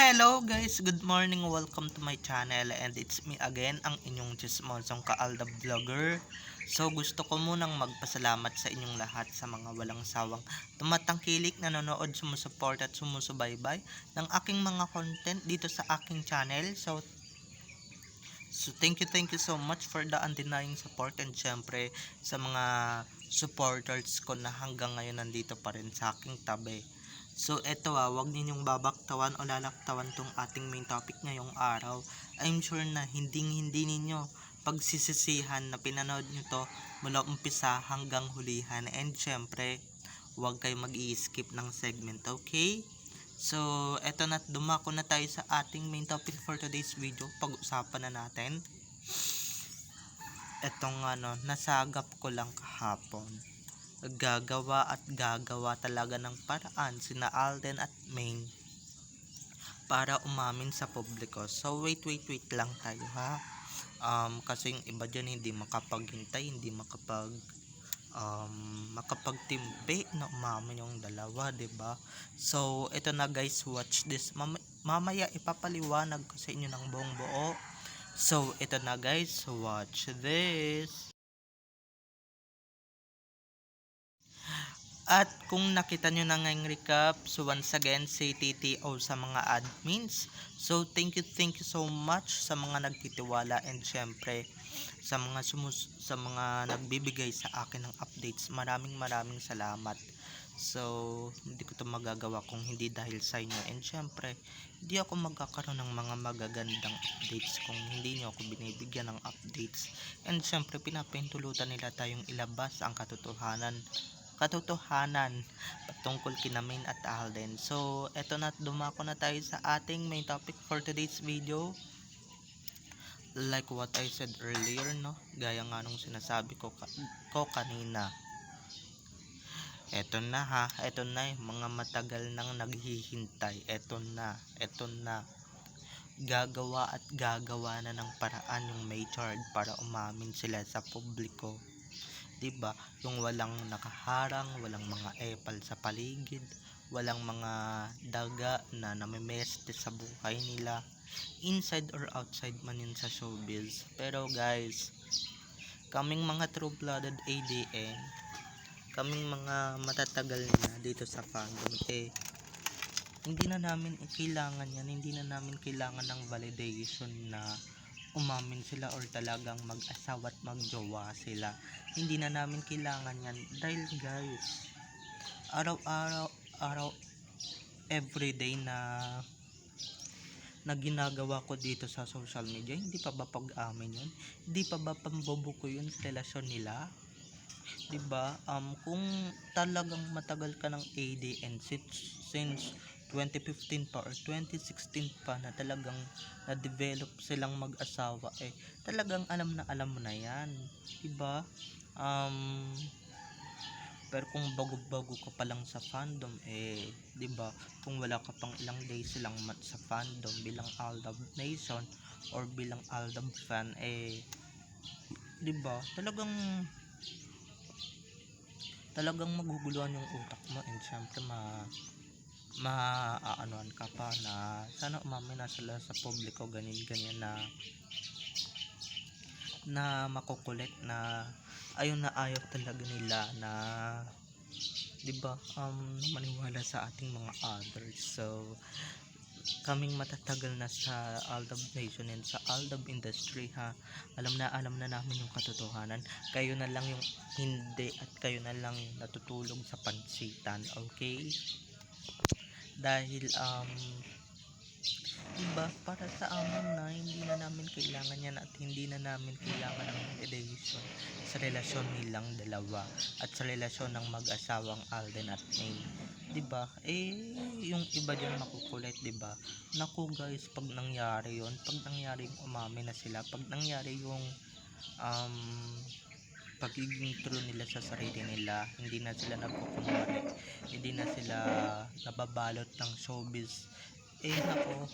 Hello guys, good morning, welcome to my channel and it's me again, ang inyong chismosong Kaaldab Vlogger. So gusto ko munang magpasalamat sa inyong lahat sa mga walang sawang tumatangkilik, nanonood, sumusuport at sumusubaybay ng aking mga content dito sa aking channel. So thank you so much for the undenying support and syempre sa mga supporters ko na hanggang ngayon nandito pa rin sa aking tabi. So eto wag ninyong babaktawan o lalaktawan tong ating main topic ngayong araw. I'm sure na hindi ninyo pagsisisihan na pinanood nyo to mula umpisa hanggang hulihan, and syempre wag kayo mag-i-skip ng segment, okay? So eto na, dumako na tayo sa ating main topic for today's video. Pag-usapan na natin etong nasagap ko lang kahapon. Gagawa talaga ng paraan sina Alden at Maine para umamin sa publiko. So wait lang tayo ha. Kasi yung iba dyan hindi makapaghintay, hindi makapagtimpi na umamin yung dalawa, 'di ba? So ito na guys, watch this. Mamaya ipapaliwanag ko sa inyo ng buong buo. So ito na guys, watch this. At kung nakita nyo na ngayong recap, so once again, say TTO sa mga admins. So thank you so much sa mga nagtitiwala, and syempre sa mga nagbibigay sa akin ng updates. Maraming salamat. So hindi ko to magagawa kung hindi dahil sa inyo, and syempre hindi ako magkakaroon ng mga magagandang updates kung hindi nyo ako binibigyan ng updates. And syempre pinapahintulutan nila tayong ilabas ang katotohanan patungkol kina Maine at Alden. So eto na, dumako na tayo sa ating main topic for today's video. Like what I said earlier, no, gaya nga nung sinasabi ko kanina, eto na ha, eto na mga matagal nang naghihintay. Eto na, gagawa na ng paraan yung Maychard para umamin sila sa publiko. Diba? Yung walang nakaharang, walang mga epal sa paligid, walang mga daga na namimeste sa buhay nila, inside or outside man yun sa showbiz. Pero guys, kaming mga true-blooded ADN, kaming mga matatagal na dito sa fandom, hindi na namin kailangan yan, hindi na namin kailangan ng validation na umamin sila or talagang mag-asawa at magjowa sila. Hindi na namin kailangan yan dahil guys, araw everyday na ginagawa ko dito sa social media, hindi pa ba pag-amin yun? Hindi pa ba pambobo ko yun sa relasyon nila? Diba? Kung talagang matagal ka ng ADN since 2015 pa or 2016 pa na talagang na-develop silang mag-asawa, talagang alam mo na yan, diba? Pero kung bago ka pa lang sa fandom, diba, kung wala ka pang ilang days silang sa fandom bilang Aldab Nation or bilang Aldab fan, diba, talagang maguguluhan yung utak mo, and syempre maaanuan ka pa na sana umamin na sila sa publiko, ganyan na makukulit, na ayaw talaga nila na, diba, maniwala sa ating mga others. So kaming matatagal na sa Aldab Nation and sa Aldab industry ha, alam na namin yung katotohanan. Kayo na lang yung hindi, at kayo na lang natutulog sa pansitan, okay? Dahil diba, para sa amin na hindi na namin kailangan yan, at hindi na namin kailangan ng validation sa relasyon nilang dalawa at sa relasyon ng mag-asawang Alden at Maine, diba? Yung iba dyan makukulit, diba? Naku guys, pag nangyari yung umamin na sila, pag nangyari yung pagiging true nila sa sarili nila, hindi na sila nagkukunwari, hindi na sila nababalot ng showbiz, nako,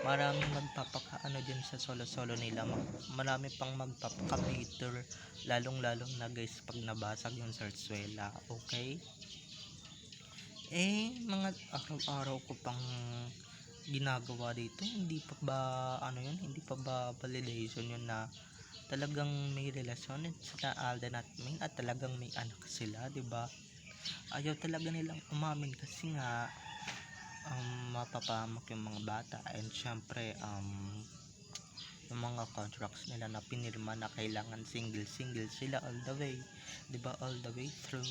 maraming magpapakaano dyan sa solo nila, marami pang magpapaka-meter, lalong na guys pag nabasag yung sarsuela, okay? Mga araw-araw ko pang ginagawa dito, hindi pa ba ano yun, hindi pa ba validation yun na talagang may relasyon sila Alden at Main at talagang may anak sila, 'di ba? Ayaw talaga nilang umamin kasi nga mapapahamak yung mga bata, and syempre yung mga contracts nila na pinirma na kailangan single sila all the way, 'di ba, all the way through.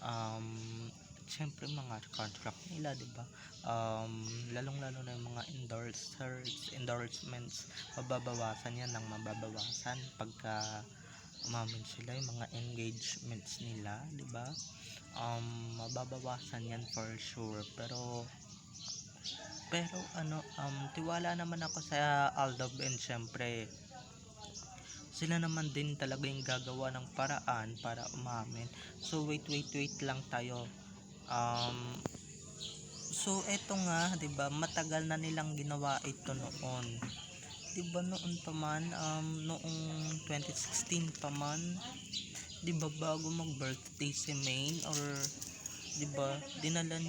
um Syempre mga contract nila, 'di ba, lalong lalo na yung mga endorsements, mababawasan yan ng mababawasan pagka umamin sila, yung mga engagements nila, 'di ba, mababawasan yan for sure. Pero tiwala naman ako sa Aldab, and syempre sila naman din talaga yung gagawa ng paraan para umamin. So wait lang tayo. um so eto nga, 'di ba, matagal na nilang ginawa ito noon, 'di ba, noon pa man, noong 2016 pa man, 'di ba, bago mag birthday si Main, or 'di ba, dinala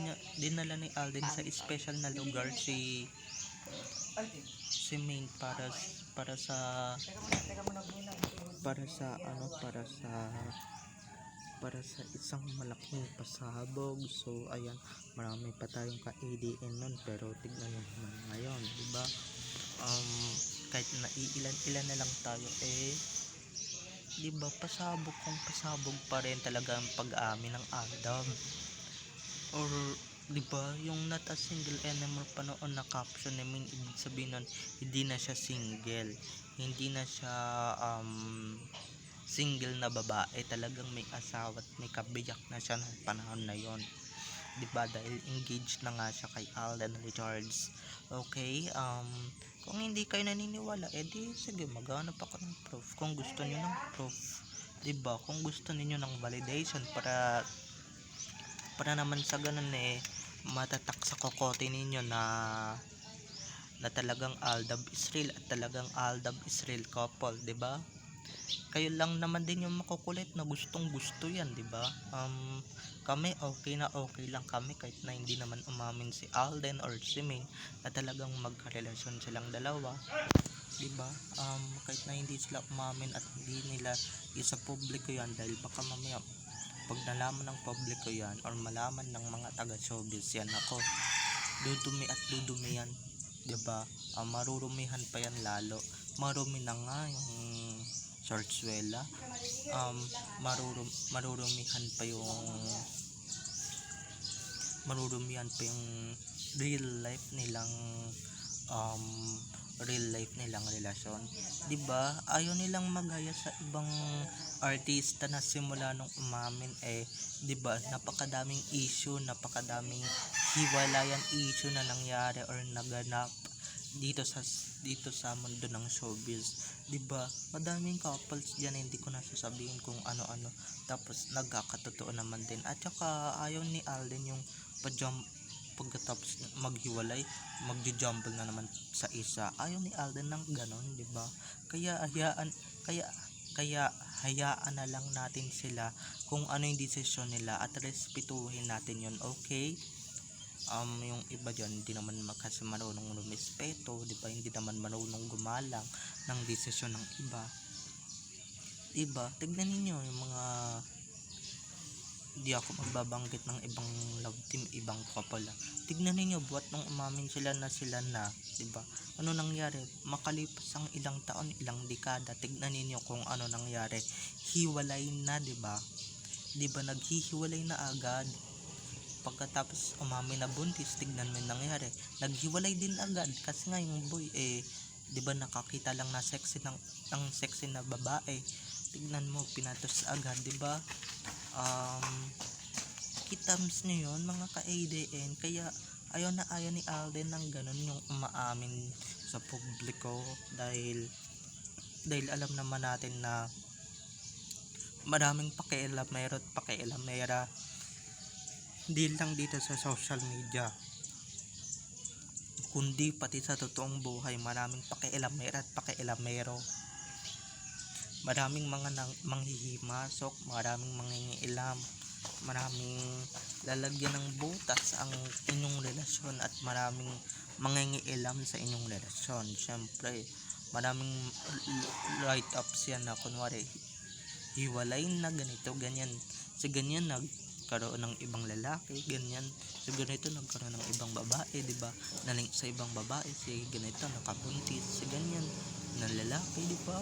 ni Alden sa special na lugar si Main para sa para sa ano para sa isang malaking pasabog. So ayan, marami pa tayong ka-ADN nun, pero tignan nyo naman ngayon, 'di ba, kahit na ilan na lang tayo, 'di ba, pasabog pa rin talaga ang pag-amin ng Adam. Or 'di ba, yung not a single anymore pa noon na caption namin, ibig sabihin nun hindi na siya single, hindi na siya single na babae, talagang may asawa at may kabiyak na siya ng panahon na yon, 'di ba, dahil engaged na nga siya kay Alden Richards. Okay, kung hindi kayo naniniwala, edi sige, maghanap ako ng proof. Kung gusto niyo ng proof, 'di ba, kung gusto niyo ng validation para naman sa ganun, matatak sa kokote ninyo na talagang Aldab Israel at talagang Aldab Israel couple, 'di ba? Kayo lang naman din yung makukulit na gustong gusto yan, 'di ba? Kami okay lang kami kahit na hindi naman umamin si Alden or si Main na talagang magkarelasyon silang dalawa, 'di ba? Kahit na hindi sila umamin at hindi nila isa publiko yan, dahil baka mamaya pag nalaman ng publiko yan or malaman ng mga taga showbiz yan, ako, dudumi yan, 'di ba? Marurumihan pa yan lalo. Marumi na nga yung Sarsuela. Marurumihan pa yung real life nilang relasyon, 'di ba? Ayaw nilang magaya sa ibang artista na simula nung umamin, 'di ba, napakadaming napakadaming hiwalayan issue na nangyari or naganap dito sa mundo ng showbiz, 'di ba? Madaming couples diyan, hindi ko na sasabihin kung ano-ano, tapos nagkakatotoo naman din. At saka ayaw ni Alden yung pagkatapos maghiwalay, magjo-jumble na naman sa isa. Ayaw ni Alden ng ganon, 'di ba? Kaya hayaan na lang natin sila kung ano yung desisyon nila at respetuhin natin yon, okay? Yung iba dyan hindi naman kasi marunong lumispeto, 'di ba? Hindi naman marunong gumalang ng desisyon ng iba, 'di ba? Tignan niyo yung mga, di ako magbabanggit ng ibang love team, ibang couple. Tignan niyo, buhat nung umamin sila na, 'di ba? Ano nangyari? Makalipas ang ilang taon, ilang dekada, tignan niyo kung ano nangyari. Hiwalay na, 'di ba? 'Di ba, naghihiwalay na agad. Pagkatapos umamin na buntis, tignan mo yung nangyari. Naghiwalay din agad kasi nga yung boy, 'di ba, nakakita lang na sexy ng sexy na babae. Tignan mo, pinatos agad, 'di ba? Kitams nyo yun, mga ka-ADN. Kaya ayaw ni Alden ng ganun, yung umaamin sa publiko, dahil alam naman natin na maraming pakialamera hindi lang dito sa social media, kundi pati sa totoong buhay. Maraming pakialamera at pakialamero, maraming mga manghihimasok, maraming mangingialam, maraming lalagyan ng butas ang inyong relasyon at maraming mangingialam sa inyong relasyon. Siyempre, maraming write-ups yan na kunwari hiwalay na ganito, ganyan. Sa ganyan nagkaroon ng ibang lalaki, ganyan. Sa ganito nagkaroon ng ibang babae, di ba? Naling sa ibang babae, si ganito nakabuntis, sa ganyan ng lalaki, di ba?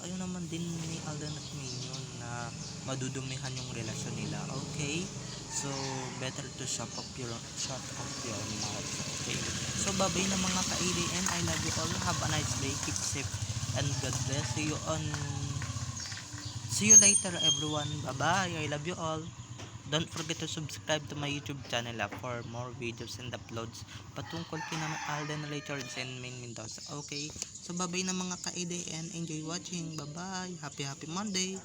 Ayun naman din ni Alden at Minion na madudumihan yung relasyon nila. Okay? So, better to shut off your mouth. Okay? So, bye-bye na mga ka-ADN. I love you all. Have a nice day. Keep safe and God bless. See you later everyone. Bye-bye. I love you all. Don't forget to subscribe to my YouTube channel for more videos and uploads patungkol kina Alden Richards and Main Mendoza. Okay? So, bye-bye na mga ka-ADN. Enjoy watching. Bye-bye. Happy Monday.